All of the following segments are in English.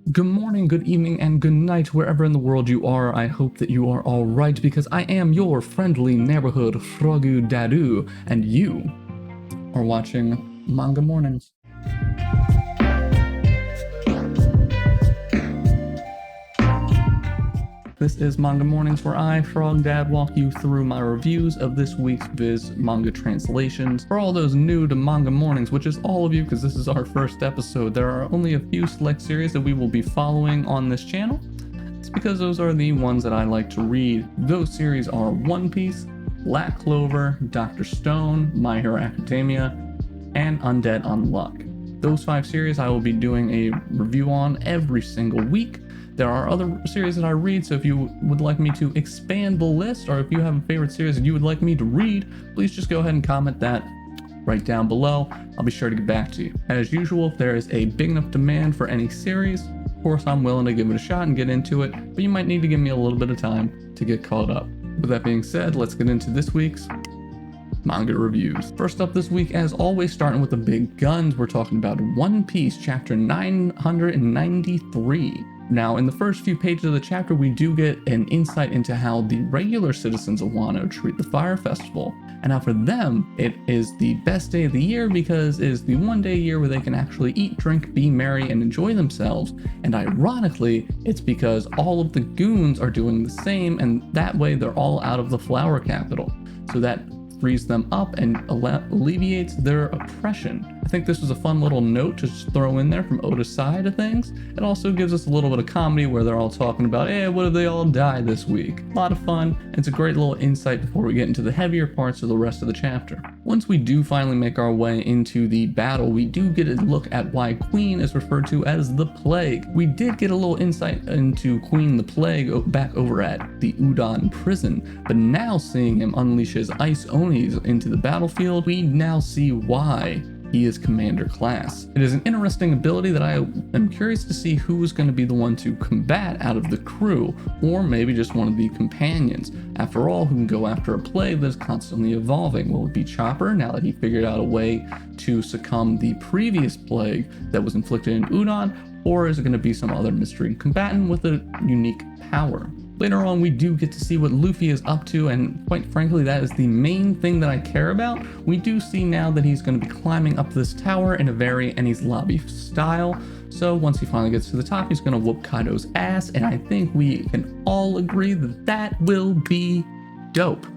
Good morning, good evening, and good night wherever in the world you are. I hope that you are all right because I am your friendly neighborhood Frogu Dadu, and you are watching Manga Mornings. This is Manga Mornings, where I, Frog Dad, walk you through my reviews of this week's Viz manga translations. For all those new to Manga Mornings, which is all of you because this is our first episode, there are only a few select series that we will be following on this channel. It's because those are the ones that I like to read. Those series are One Piece, Black Clover, Dr. Stone, My Hero Academia, and Undead Unluck. Those 5 series I will be doing a review on every single week. There are other series that I read, so if you would like me to expand the list, or if you have a favorite series that you would like me to read, please just go ahead and comment that right down below. I'll be sure to get back to you. As usual, if there is a big enough demand for any series, of course I'm willing to give it a shot and get into it, but you might need to give me a little bit of time to get caught up. With that being said, let's get into this week's manga reviews. First up this week, as always, starting with the big guns, we're talking about One Piece chapter 993. Now, in the first few pages of the chapter, we do get an insight into how the regular citizens of Wano treat the Fire Festival. And how for them, it is the best day of the year because it is the one day a year where they can actually eat, drink, be merry, and enjoy themselves. And ironically, it's because all of the goons are doing the same, and that way they're all out of the flower capital. So that frees them up and alleviates their oppression. I think this was a fun little note to just throw in there from Oda's side of things. It also gives us a little bit of comedy where they're all talking about, hey, what did they all die this week? A lot of fun. It's a great little insight before we get into the heavier parts of the rest of the chapter. Once we do finally make our way into the battle, we do get a look at why Queen is referred to as the Plague. We did get a little insight into Queen the Plague back over at the Udon prison, but now seeing him unleash his ice Onis into the battlefield, we now see why he is commander class. It is an interesting ability that I am curious to see who is going to be the one to combat out of the crew, or maybe just one of the companions. After all, who can go after a plague that is constantly evolving? Will it be Chopper, now that he figured out a way to succumb the previous plague that was inflicted in Udon, or is it going to be some other mystery combatant with a unique power? Later on, we do get to see what Luffy is up to, and quite frankly, that is the main thing that I care about. We do see now that he's going to be climbing up this tower in a very Enies Lobby style. So once he finally gets to the top, he's going to whoop Kaido's ass, and I think we can all agree that that will be dope.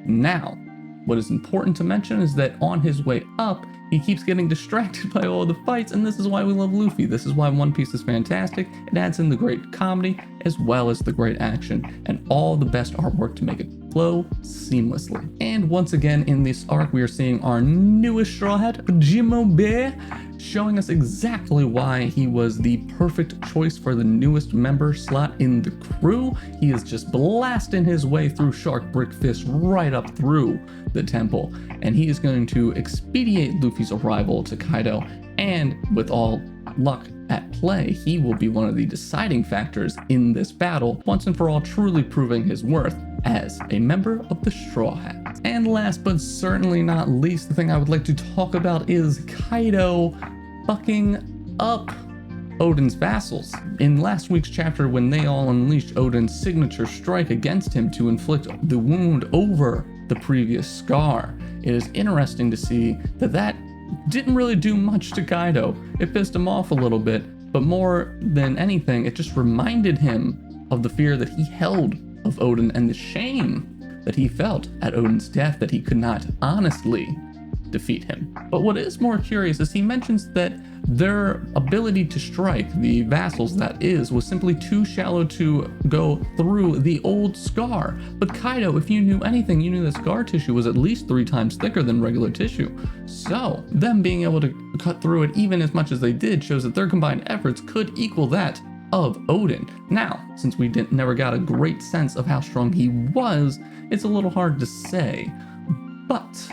Now, what is important to mention is that on his way up, he keeps getting distracted by all the fights, and this is why we love Luffy. This is why One Piece is fantastic. It adds in the great comedy as well as the great action and all the best artwork to make it flow seamlessly. And once again in this arc, we are seeing our newest Straw Hat, Jimobe, showing us exactly why he was the perfect choice for the newest member slot in the crew. He is just blasting his way through Shark Brick Fist right up through the temple, and he is going to expedite Luffy's arrival to Kaido, and with all luck at play, he will be one of the deciding factors in this battle, once and for all, truly proving his worth as a member of the Straw Hats. And last but certainly not least, the thing I would like to talk about is Kaido fucking up Oden's vassals. In last week's chapter, when they all unleashed Oden's signature strike against him to inflict the wound over the previous scar, it is interesting to see that that didn't really do much to Kaido. It pissed him off a little bit, but more than anything, it just reminded him of the fear that he held of Oden and the shame that he felt at Oden's death, that he could not honestly defeat him. But what is more curious is he mentions that their ability to strike, the vassals that is, was simply too shallow to go through the old scar. But Kaido, if you knew anything, you knew that scar tissue was at least 3 times thicker than regular tissue. So them being able to cut through it even as much as they did shows that their combined efforts could equal that of Oden. Now, since we never got a great sense of how strong he was, it's a little hard to say. But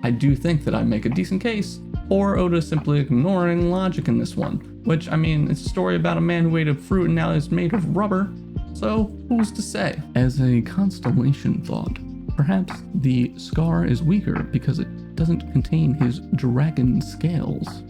I do think that I make a decent case for Oda simply ignoring logic in this one, which, I mean, it's a story about a man who ate a fruit and now is made of rubber, so who's to say? As a constellation thought, perhaps the scar is weaker because it doesn't contain his dragon scales.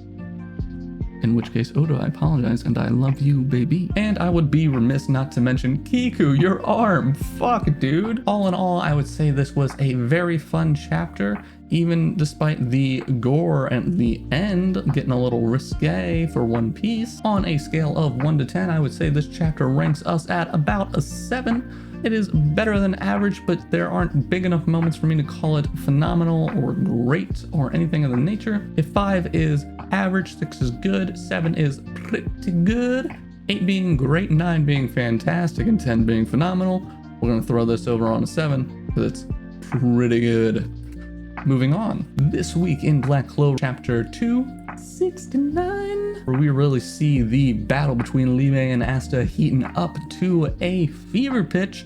In which case, Oda, I apologize, and I love you, baby. And I would be remiss not to mention Kiku, your arm. Fuck, dude. All in all, I would say this was a very fun chapter, even despite the gore and the end getting a little risque for One Piece. On a scale of 1 to 10, I would say this chapter ranks us at about a 7. It is better than average, but there aren't big enough moments for me to call it phenomenal or great or anything of the nature. If 5 is average, 6 is good, 7 is pretty good, 8 being great, 9 being fantastic, and 10 being phenomenal, we're gonna throw this over on a 7 because it's pretty good. Moving on, this week in Black Clover chapter 269, where we really see the battle between Libe and Asta heating up to a fever pitch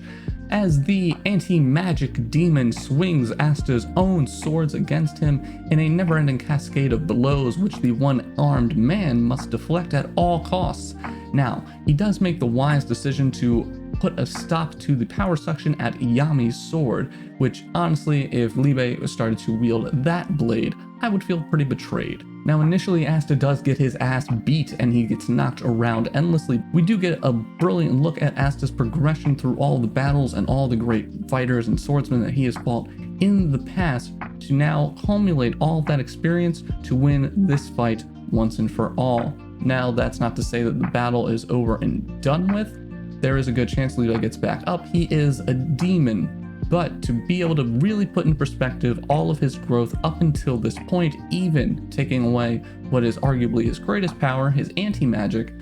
as the anti-magic demon swings Asta's own swords against him in a never-ending cascade of blows which the one-armed man must deflect at all costs. Now, he does make the wise decision to put a stop to the power suction at Yami's sword, which honestly, if Libe started to wield that blade, I would feel pretty betrayed. Now initially Asta does get his ass beat and he gets knocked around endlessly. We do get a brilliant look at Asta's progression through all the battles and all the great fighters and swordsmen that he has fought in the past to now culminate all of that experience to win this fight once and for all. Now that's not to say that the battle is over and done with. There is a good chance Libe gets back up. He is a demon. But to be able to really put in perspective all of his growth up until this point, even taking away what is arguably his greatest power, his anti-magic,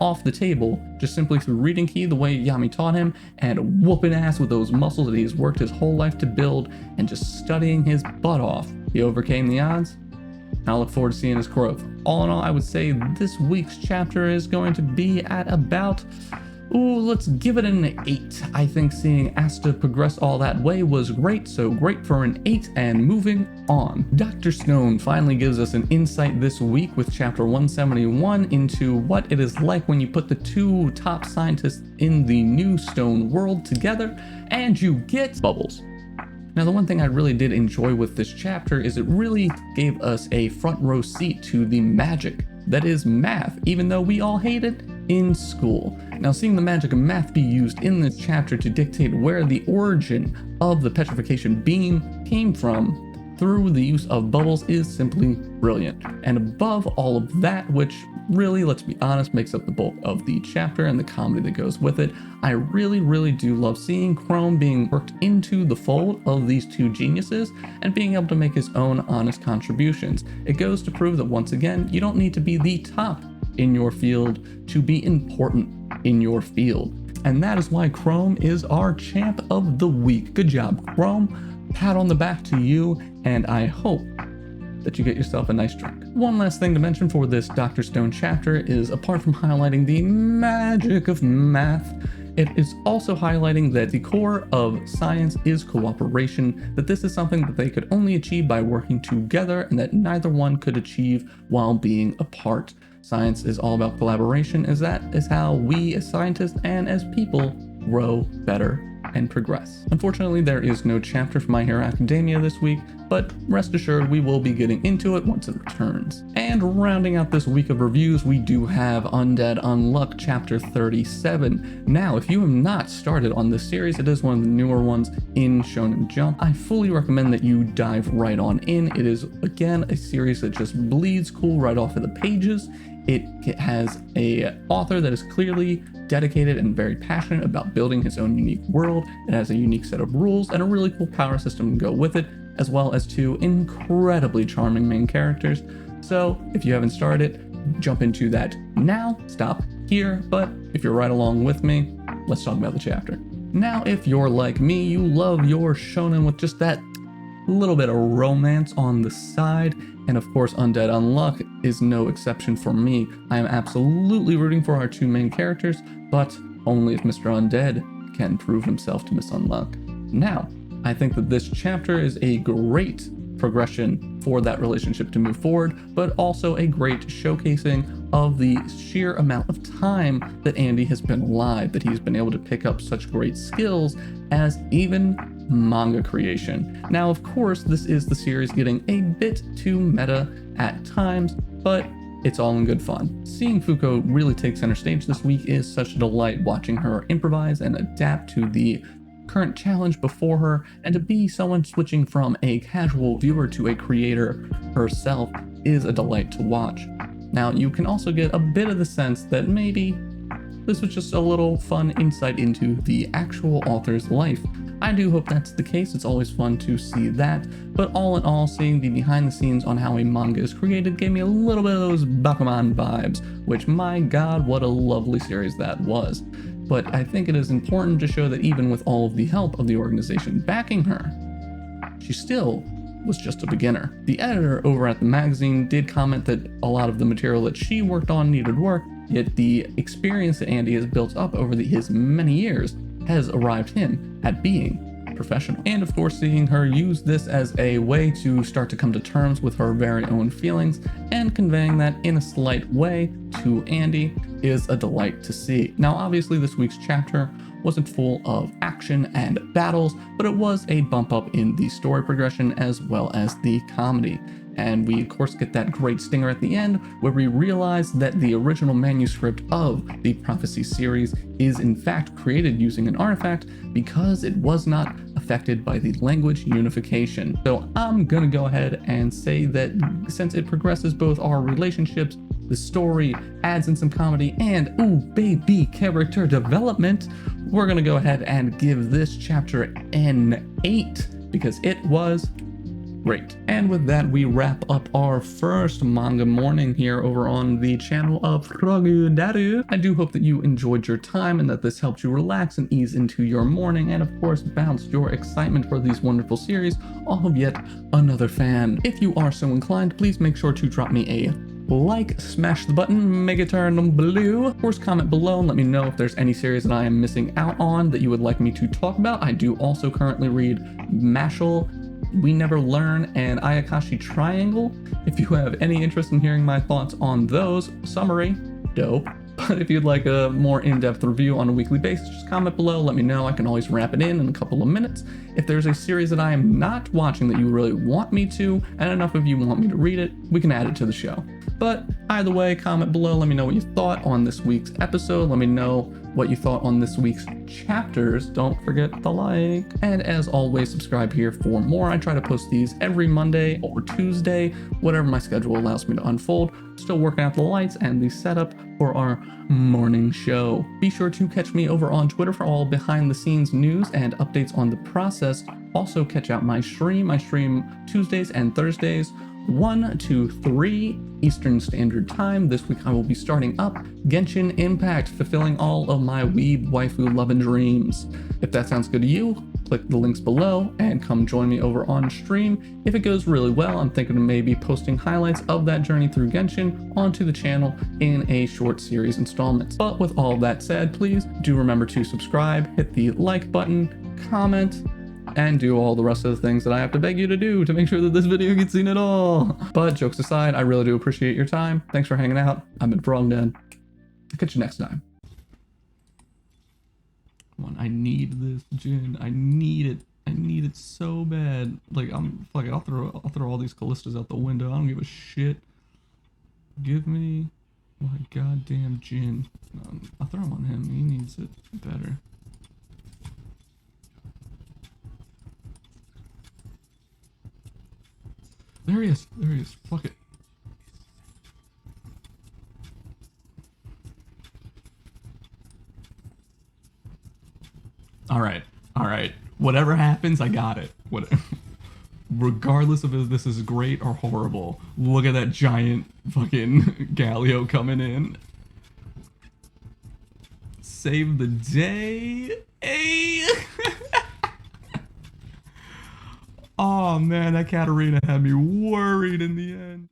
off the table, just simply through reading Ki the way Yami taught him, and whooping ass with those muscles that he has worked his whole life to build, and just studying his butt off, he overcame the odds. I look forward to seeing his growth. All in all, I would say this week's chapter is going to be at about... ooh, let's give it an 8. I think seeing Asta progress all that way was great, so great for an 8, and moving on. Dr. Stone finally gives us an insight this week with chapter 171 into what it is like when you put the 2 top scientists in the new stone world together, and you get Bubbles. Now, the one thing I really did enjoy with this chapter is it really gave us a front row seat to the magic that is math, even though we all hate it in school. Now, seeing the magic of math be used in this chapter to dictate where the origin of the petrification beam came from through the use of bubbles is simply brilliant. And above all of that, which really, let's be honest, makes up the bulk of the chapter and the comedy that goes with it, I really do love seeing Chrome being worked into the fold of these 2 geniuses and being able to make his own honest contributions. It goes to prove that once again, you don't need to be the top in your field to be important in your field. And that is why Chrome is our champ of the week. Good job, Chrome. Pat on the back to you, and I hope that you get yourself a nice drink. One last thing to mention for this Dr. Stone chapter is, apart from highlighting the magic of math, it is also highlighting that the core of science is cooperation, that this is something that they could only achieve by working together and that neither one could achieve while being apart. Science is all about collaboration, as that is how we as scientists and as people grow better and progress. Unfortunately, there is no chapter for My Hero Academia this week, but rest assured we will be getting into it once it returns. And rounding out this week of reviews, we do have Undead Unluck chapter 37. Now, if you have not started on this series, it is one of the newer ones in Shonen Jump. I fully recommend that you dive right on in. It is, again, a series that just bleeds cool right off of the pages. It has a author that is clearly dedicated and very passionate about building his own unique world. It has a unique set of rules and a really cool power system to go with it, as well as 2 incredibly charming main characters. So if you haven't started, jump into that now, stop here, but if you're right along with me, let's talk about the chapter. Now, if you're like me, you love your shonen with just that little bit of romance on the side, and of course Undead Unluck is no exception for me. I am absolutely rooting for our 2 main characters, but only if Mr. Undead can prove himself to Miss Unluck. Now, I think that this chapter is a great progression for that relationship to move forward, but also a great showcasing of the sheer amount of time that Andy has been alive, that he's been able to pick up such great skills as even manga creation. Now, of course, this is the series getting a bit too meta at times, but it's all in good fun. Seeing Fuko really take center stage this week is such a delight, watching her improvise and adapt to the current challenge before her, and to be someone switching from a casual viewer to a creator herself is a delight to watch. Now, you can also get a bit of the sense that maybe this was just a little fun insight into the actual author's life. I do hope that's the case. It's always fun to see that, but all in all, seeing the behind the scenes on how a manga is created gave me a little bit of those Bakuman vibes, which, my god, what a lovely series that was. But I think it is important to show that even with all of the help of the organization backing her, she still was just a beginner. The editor over at the magazine did comment that a lot of the material that she worked on needed work, yet the experience that Andy has built up over his many years has arrived him at being professional. And of course, seeing her use this as a way to start to come to terms with her very own feelings and conveying that in a slight way to Andy is a delight to see. Now, obviously, this week's chapter wasn't full of action and battles, but it was a bump up in the story progression as well as the comedy. And we of course get that great stinger at the end where we realize that the original manuscript of the Prophecy series is in fact created using an artifact because it was not affected by the language unification. So I'm gonna go ahead and say that since it progresses both our relationships, the story adds in some comedy, and ooh baby character development, we're gonna go ahead and give this chapter an 8 because it was great. And with that, we wrap up our first manga morning here over on the channel of Daru. I do hope that you enjoyed your time and that this helped you relax and ease into your morning, and of course bounced your excitement for these wonderful series off of yet another fan. If you are so inclined, please make sure to drop me a like, smash the button, make it turn blue. Of course, comment below and let me know if there's any series that I am missing out on that you would like me to talk about. I do also currently read Mashal, We Never Learn, and Ayakashi Triangle. If you have any interest in hearing my thoughts on those, summary, dope. But if you'd like a more in-depth review on a weekly basis, just comment below, let me know. I can always wrap it in a couple of minutes. If there's a series that I am not watching that you really want me to, and enough of you want me to read it, we can add it to the show. But either way, comment below, let me know what you thought on this week's episode. Let me know what you thought on this week's chapters. Don't forget the like. And as always, subscribe here for more. I try to post these every Monday or Tuesday, whatever my schedule allows me to unfold. Still working out the lights and the setup for our morning show. Be sure to catch me over on Twitter for all behind the scenes news and updates on the process. Also catch out my stream. I stream Tuesdays and Thursdays, 1 to 3 Eastern Standard Time. This week I will be starting up Genshin Impact, fulfilling all of my weeb waifu love and dreams. If that sounds good to you, click the links below and come join me over on stream. If it goes really well, I'm thinking of maybe posting highlights of that journey through Genshin onto the channel in a short series installments. But with all that said, please do remember to subscribe, hit the like button, comment, and do all the rest of the things that I have to beg you to do to make sure that this video gets seen at all. But jokes aside, I really do appreciate your time. Thanks for hanging out. I've been Frogdad. I'll catch you next time. Come on, I need this gin. I need it. I need it so bad. Like, fuck it, I'll throw all these Callistas out the window. I don't give a shit. Give me my goddamn gin. I'll throw him on him. He needs it better. There he is. There he is. Fuck it. All right. All right. Whatever happens, I got it. Whatever. Regardless of if this is great or horrible, look at that giant fucking Galio coming in. Save the day. Hey. Oh man, that Katarina had me worried in the end.